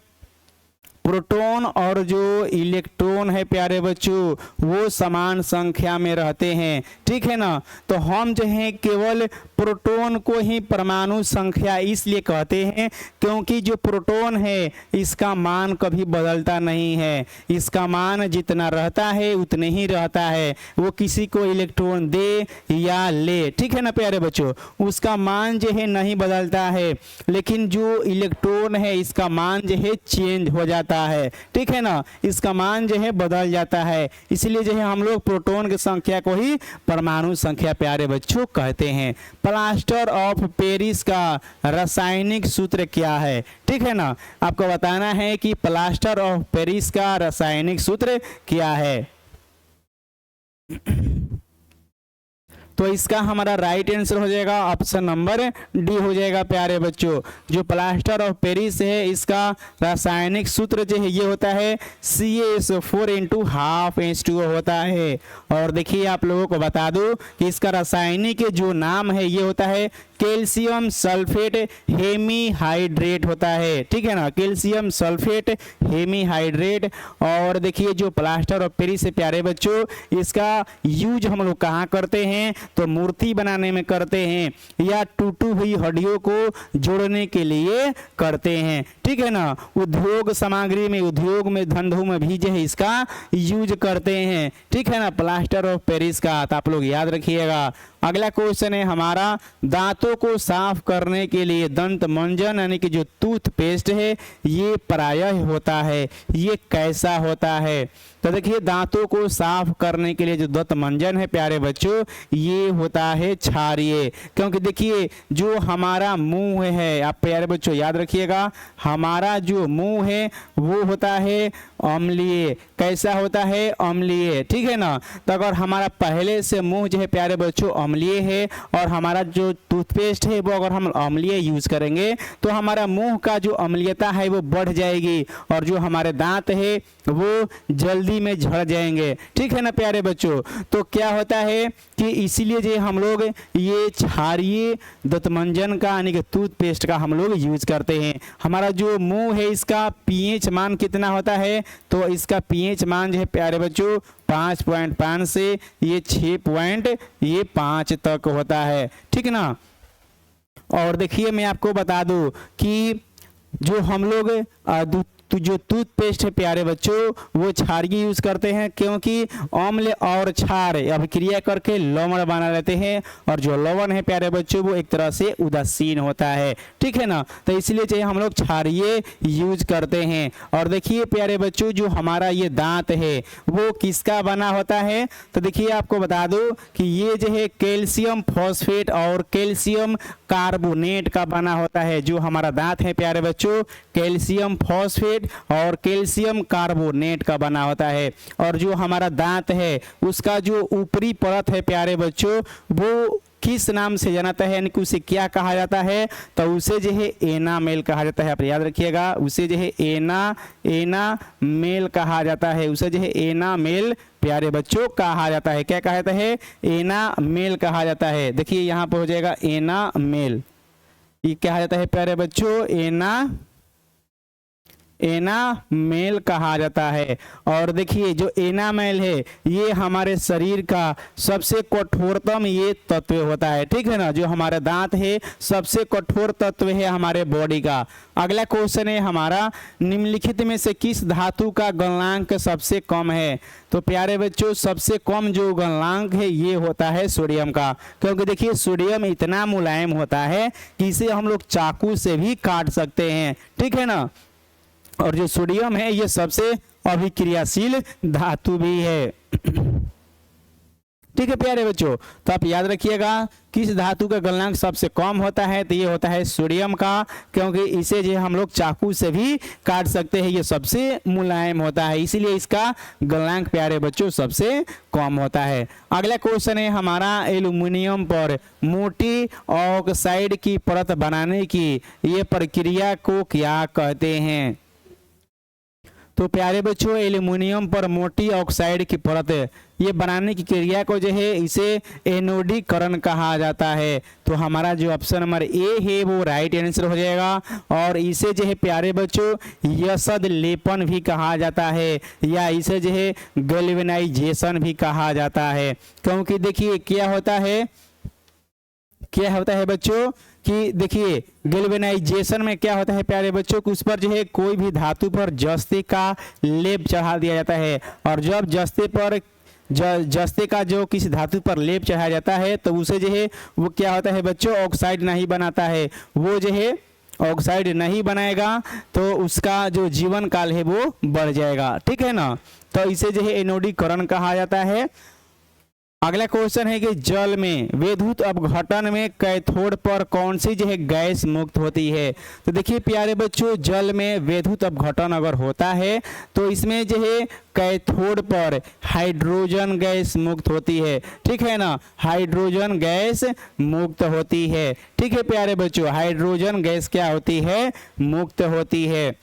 प्रोटॉन और जो इलेक्ट्रॉन है प्यारे बच्चों वो समान संख्या में रहते हैं, ठीक है ना। तो हम जो है केवल प्रोटॉन को ही परमाणु संख्या इसलिए कहते हैं क्योंकि जो प्रोटॉन है इसका मान कभी बदलता नहीं है, इसका मान जितना रहता है उतने ही रहता है, वो किसी को इलेक्ट्रॉन दे या ले, ठीक है ना प्यारे बच्चों, उसका मान जो है नहीं बदलता है। लेकिन जो इलेक्ट्रॉन है इसका मान जो है चेंज हो जाता है, ठीक है ना, इसका मान जो है बदल जाता है। इसलिए जो है हम लोग प्रोटॉन की संख्या को ही परमाणु संख्या प्यारे बच्चों कहते हैं। प्लास्टर ऑफ पेरिस का रासायनिक सूत्र क्या है? ठीक है ना, आपको बताना है कि प्लास्टर ऑफ पेरिस का रासायनिक सूत्र क्या है। तो इसका हमारा राइट आंसर हो जाएगा ऑप्शन नंबर डी हो जाएगा प्यारे बच्चों। जो प्लास्टर ऑफ पेरिस है इसका रासायनिक सूत्र जो है ये होता है CaSO4 × हाफ H2O होता है। और देखिए आप लोगों को बता दूं कि इसका रासायनिक जो नाम है ये होता है कैल्शियम सल्फेट हेमीहाइड्रेट होता है, ठीक है ना, कैल्शियम सल्फेट हेमीहाइड्रेट। और देखिए जो प्लास्टर ऑफ पेरिस है प्यारे बच्चों इसका यूज हम लोग कहाँ करते हैं? तो मूर्ति बनाने में करते हैं या टूटी हुई हड्डियों को जोड़ने के लिए करते हैं, ठीक है ना। उद्योग सामग्री में, उद्योग में, धंधों में भी जो है इसका यूज करते हैं, ठीक है ना, प्लास्टर ऑफ पेरिस का। तो आप लोग याद रखिएगा। अगला क्वेश्चन है हमारा दांतों को साफ करने के लिए दंत मंजन यानी कि जो टूथपेस्ट है ये प्रायः होता है, ये कैसा होता है? तो देखिए दांतों को साफ करने के लिए जो दंत मंजन है प्यारे बच्चों ये ये होता है क्षारीय। क्योंकि देखिए जो हमारा मुंह है, आप प्यारे बच्चों याद रखिएगा, हमारा जो मुंह है वो होता है अम्लीय। कैसा होता है? अम्लीय, ठीक है ना। तो अगर हमारा पहले से मुंह जो है प्यारे बच्चों अम्लीय है और हमारा जो टूथपेस्ट है वो अगर हम अम्लीय यूज करेंगे तो हमारा मुंह का जो अम्लीयता है वो बढ़ जाएगी और जो हमारे दांत है वो जल्दी में झड़ जाएंगे, ठीक है ना प्यारे बच्चों। तो क्या होता है कि इसीलिए जो हम लोग ये क्षारीय दंतमंजन का यानी कि टूथपेस्ट का हम लोग यूज करते हैं। हमारा जो मुंह है इसका पीएच मान कितना होता है? तो इसका पीएच मान जो है प्यारे बच्चों 5.5 से ये 6.5 तक होता है, ठीक है ना। और देखिए मैं आपको बता दूं कि जो हम लोग तो जो टूथपेस्ट है प्यारे बच्चों वो क्षारीय यूज करते हैं, क्योंकि अम्ल और क्षार अभिक्रिया करके लवण बना लेते हैं और जो लवण है प्यारे बच्चों वो एक तरह से उदासीन होता है, ठीक है ना। तो इसलिए चाहिए हम लोग क्षारीय यूज करते हैं। और देखिए प्यारे बच्चों जो हमारा ये दांत है वो किसका बना होता है? तो देखिए आपको बता दूं कि ये जो है कैल्शियम फॉस्फेट और कैल्शियम कार्बोनेट का बना होता है। जो हमारा दांत है प्यारे बच्चों कैल्शियम फॉस्फेट और कैल्शियम कार्बोनेट का बना होता है। और जो हमारा दांत है उसका जो ऊपरी परत है प्यारे बच्चों वो किस नाम से जानाता है, यानी कि उसे क्या कहा जाता है? तो उसे जो है एनामेल कहा जाता है। आप याद रखिएगा, उसे जो है एनामेल कहा जाता है। उसे जो है एनामेल प्यारे बच्चों कहा जाता है। क्या कहा जाता है? एनामेल कहा जाता है। देखिए यहाँ पर हो जाएगा एनामेल, ये कहा जाता है प्यारे बच्चों एनामेल कहा जाता है। और देखिए जो एनामेल है ये हमारे शरीर का सबसे कठोरतम ये तत्व होता है, ठीक है ना। जो हमारे दांत है सबसे कठोर तत्व है हमारे बॉडी का। अगला क्वेश्चन है हमारा, निम्नलिखित में से किस धातु का गलनांक सबसे कम है? तो प्यारे बच्चों सबसे कम जो गलनांक है ये होता है सोडियम का, क्योंकि देखिए सोडियम इतना मुलायम होता है कि इसे हम लोग चाकू से भी काट सकते हैं, ठीक है ना। और जो सोडियम है ये सबसे अभिक्रियाशील धातु भी है, ठीक है प्यारे बच्चों। तो आप याद रखिएगा किस धातु का गलनांक सबसे कम होता है? तो ये होता है सोडियम का, क्योंकि इसे जो हम लोग चाकू से भी काट सकते हैं, ये सबसे मुलायम होता है, इसीलिए इसका गलनांक प्यारे बच्चों सबसे कम होता है। अगला क्वेश्चन है हमारा, एल्युमिनियम पर मोटी ऑक्साइड की परत बनाने की ये प्रक्रिया को क्या कहते हैं? तो प्यारे बच्चों एल्युमिनियम पर मोटी ऑक्साइड की परत ये बनाने की क्रिया को जो है इसे एनोडीकरण कहा जाता है। तो हमारा जो ऑप्शन नंबर ए है वो राइट आंसर हो जाएगा। और इसे जो है प्यारे बच्चों यसद लेपन भी कहा जाता है या इसे जो है गैल्वेनाइजेशन भी कहा जाता है। क्योंकि देखिए क्या होता है बच्चों कि देखिए गैल्वेनाइजेशन में क्या होता है प्यारे बच्चों कि उस पर जो है कोई भी धातु पर जस्ते का लेप चढ़ा दिया जाता है। और जब जस्ते का जो किसी धातु पर लेप चढ़ाया जाता है तो उसे जो है वो क्या होता है बच्चों ऑक्साइड नहीं बनाता है, वो जो है ऑक्साइड नहीं बनाएगा तो उसका जो जीवन काल है वो बढ़ जाएगा, ठीक है ना। तो इसे जो है एनोडीकरण कहा जाता है। अगला क्वेश्चन है कि जल में विद्युत अपघटन में कैथोड पर कौन सी जो है गैस मुक्त होती है? तो देखिए प्यारे बच्चों जल में विद्युत अपघटन अगर होता है तो इसमें जो है कैथोड पर हाइड्रोजन गैस मुक्त होती है, ठीक है ना। हाइड्रोजन गैस मुक्त होती है, ठीक है प्यारे बच्चों, हाइड्रोजन गैस क्या होती है? मुक्त होती है।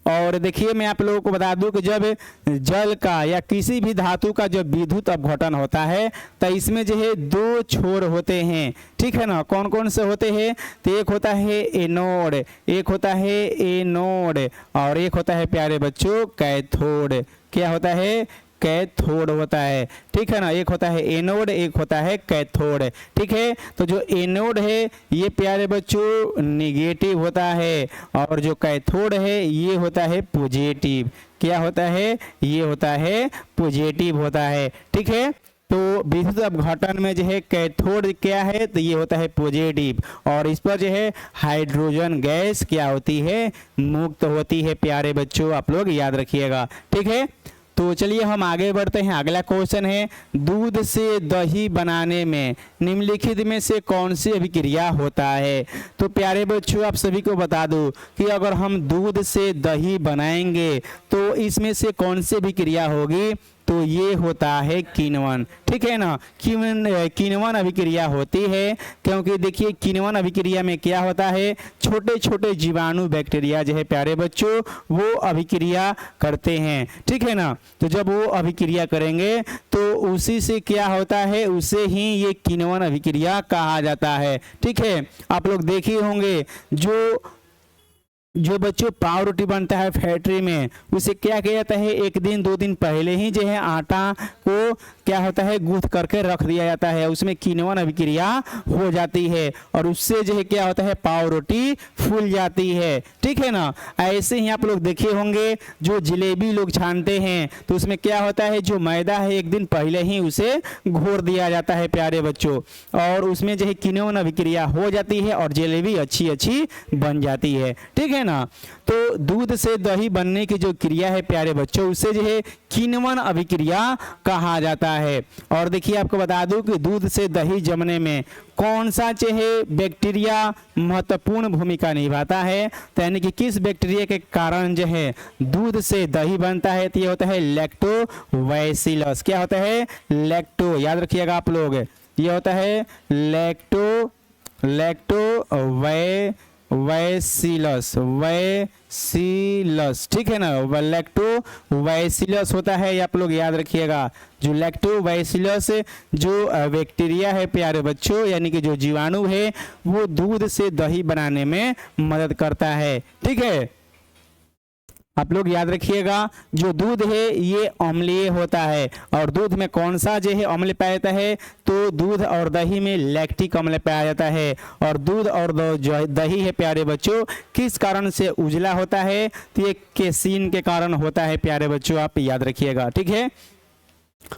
और देखिए मैं आप लोगों को बता दूं कि जब जल का या किसी भी धातु का जब विद्युत अपघटन होता है तो इसमें जो है दो छोर होते हैं, ठीक है ना। कौन कौन से होते हैं? तो एक होता है एनोड, एक होता है एनोड और एक होता है प्यारे बच्चों कैथोड। क्या होता है? कैथोड होता है, ठीक है ना। एक होता है एनोड, एक होता है कैथोड, ठीक है। तो जो एनोड है ये प्यारे बच्चों निगेटिव होता है और जो कैथोड है ये होता है पॉजिटिव। क्या होता है? ये होता है पॉजिटिव होता है, ठीक है। तो विद्युत अपघटन में जो है कैथोड क्या है? तो ये होता है पॉजिटिव और इस पर जो है हाइड्रोजन गैस क्या होती है? मुक्त होती है प्यारे बच्चों, आप लोग याद रखिएगा, ठीक है। तो चलिए हम आगे बढ़ते हैं। अगला क्वेश्चन है, दूध से दही बनाने में निम्नलिखित में से कौन सी अभिक्रिया होता है। तो प्यारे बच्चों आप सभी को बता दूं कि अगर हम दूध से दही बनाएंगे तो इसमें से कौन सी अभिक्रिया होगी, तो ये होता है किण्वन। ठीक है ना, किण्वन अभिक्रिया होती है, क्योंकि देखिए किण्वन अभिक्रिया में क्या होता है, छोटे छोटे जीवाणु बैक्टीरिया जो है प्यारे बच्चों वो अभिक्रिया करते हैं। ठीक है ना, तो जब वो अभिक्रिया करेंगे तो उसी से क्या होता है, उसे ही ये किण्वन अभिक्रिया कहा जाता है। ठीक है, आप लोग देखे होंगे जो बच्चों पाव रोटी बनता है फैक्ट्री में, उसे क्या किया जाता है, एक दिन 2 दिन पहले ही जो है आटा को क्या होता है गूंथ करके रख दिया जाता है, उसमें किण्वन अभिक्रिया हो जाती है और उससे जो है क्या होता है, पाव रोटी फूल जाती है। ठीक है ना, ऐसे ही आप लोग देखे होंगे जो जलेबी लोग छानते हैं तो उसमें क्या होता है, जो मैदा है एक दिन पहले ही उसे घोर दिया जाता है प्यारे बच्चों, और उसमें जो है किण्वन अभिक्रिया हो जाती है और जलेबी अच्छी अच्छी बन जाती है। ठीक है ना, तो दूध से दही बनने की जो क्रिया है प्यारे बच्चों उसे जो है किण्वन अभिक्रिया कहा जाता है। और देखिए आपको बता दूं कि दूध से दही जमने में कौन सा जो है बैक्टीरिया महत्वपूर्ण भूमिका निभाता है, तो यानी कि किस बैक्टीरिया के कारण जो है दूध से दही बनता है, तो ये होता है लैक्टोबैसिलस। क्या होता है, लैक्टो, याद रखिएगा आप लोग, ये होता है वैसिलस। ठीक है ना, लैक्टोबैसिलस होता है, ये आप लोग याद रखिएगा। जो लैक्टोबैसिलस जो बैक्टीरिया है प्यारे बच्चों, यानी कि जो जीवाणु है वो दूध से दही बनाने में मदद करता है। ठीक है, आप लोग याद रखिएगा, जो दूध है ये अम्लीय होता है और दूध में कौन सा जो है अम्ल पाया जाता है, तो दूध और दही में लैक्टिक अम्ल पाया जाता है। और दूध और जो दही है प्यारे बच्चों किस कारण से उजला होता है, तो ये केसीन के कारण होता है प्यारे बच्चों, आप याद रखिएगा। ठीक है,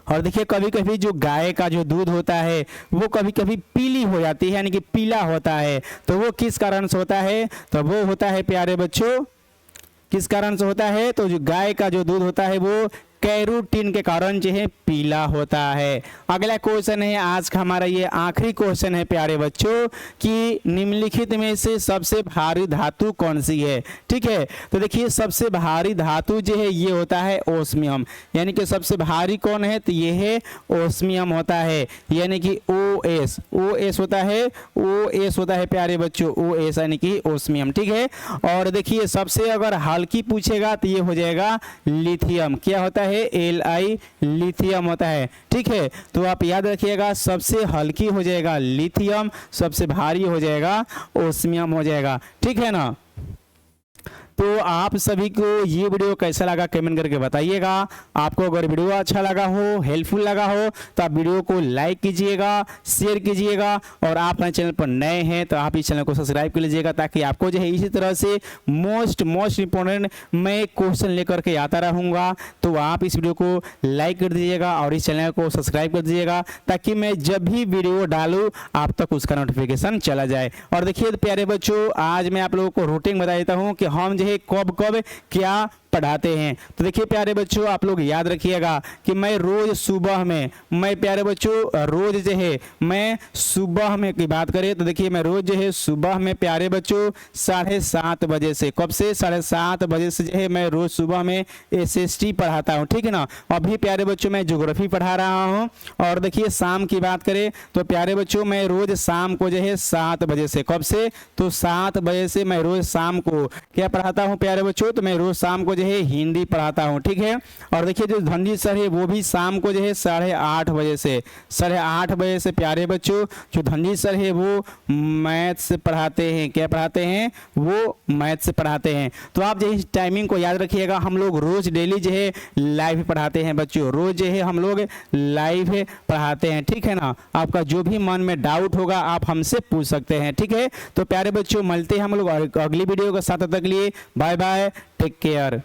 और देखिए कभी कभी जो गाय का जो दूध होता है वो कभी कभी पीली हो जाती है, यानी कि पीला होता है, तो वो किस कारण से होता है, तो वो होता है प्यारे बच्चों, किस कारण से होता है, तो जो गाय का जो दूध होता है वो कैरोटीन के कारण जो है पीला होता है। अगला क्वेश्चन है आज का हमारा, ये आखिरी क्वेश्चन है प्यारे बच्चों कि निम्नलिखित में से सबसे भारी धातु कौन सी है। ठीक है, तो देखिए सबसे भारी धातु जो है ये होता है ओस्मियम, यानी कि सबसे भारी कौन है, तो ये है ओस्मियम होता है, यानी कि OS होता है प्यारे बच्चों, OS यानी कि ओस्मियम। ठीक है, और देखिए सबसे अगर हल्की पूछेगा तो ये हो जाएगा लिथियम। क्या होता है, Li, लिथियम होता है। ठीक है, तो आप याद रखिएगा सबसे हल्की हो जाएगा लिथियम, सबसे भारी हो जाएगा ओस्मियम हो जाएगा। ठीक है ना, तो आप सभी को ये वीडियो कैसा लगा कमेंट करके बताइएगा। आपको अगर वीडियो अच्छा लगा हो, हेल्पफुल लगा हो, तो आप वीडियो को लाइक कीजिएगा, शेयर कीजिएगा, और आप हमारे चैनल पर नए हैं तो आप इस चैनल को सब्सक्राइब कर लीजिएगा, ताकि आपको जो है इसी तरह से मोस्ट इंपॉर्टेंट मैं क्वेश्चन लेकर के आता रहूँगा। तो आप इस वीडियो को लाइक कर दीजिएगा और इस चैनल को सब्सक्राइब कर दीजिएगा, ताकि मैं जब भी वीडियो डालूँ आप तक उसका नोटिफिकेशन चला जाए। और देखिए प्यारे बच्चों, आज मैं आप लोगों को रूटीन बता देता हूँ कि हम कब क्या पढ़ाते हैं। तो देखिए प्यारे बच्चों, आप लोग याद रखिएगा कि मैं रोज सुबह में, मैं प्यारे बच्चों रोज जो है मैं सुबह में की बात करें तो देखिए मैं रोज जो है सुबह में प्यारे बच्चों 7:30 बजे से, कब से 7:30 बजे से जो है मैं रोज सुबह में SST पढ़ाता हूँ। ठीक है ना, अभी प्यारे बच्चों मैं ज्योग्राफी पढ़ा रहा हूँ। और देखिए शाम की बात करें तो प्यारे बच्चों मैं रोज शाम को जो है 7 बजे से, कब से, तो 7 बजे से मैं रोज शाम को क्या पढ़ाता हूँ प्यारे बच्चों, तो मैं रोज शाम को जो है हिंदी पढ़ाता हूँ। ठीक है, और देखिए जो धनजी सर है वो भी शाम को जो है 8:30 बजे से, 8:30 बजे से प्यारे बच्चों जो धनजी सर है वो मैथ से पढ़ाते हैं। क्या पढ़ाते हैं, वो मैथ से पढ़ाते हैं। तो आप जो इस टाइमिंग को याद रखिएगा, हम लोग रोज डेली जो है लाइव पढ़ाते हैं बच्चों, रोज जो है हम लोग लाइव पढ़ाते हैं। ठीक है ना, आपका जो भी मन में डाउट होगा आप हमसे पूछ सकते हैं। ठीक है, तो प्यारे बच्चों मिलते हैं हम लोग अगली वीडियो के साथ, तक लिए बाय बाय, टेक केयर।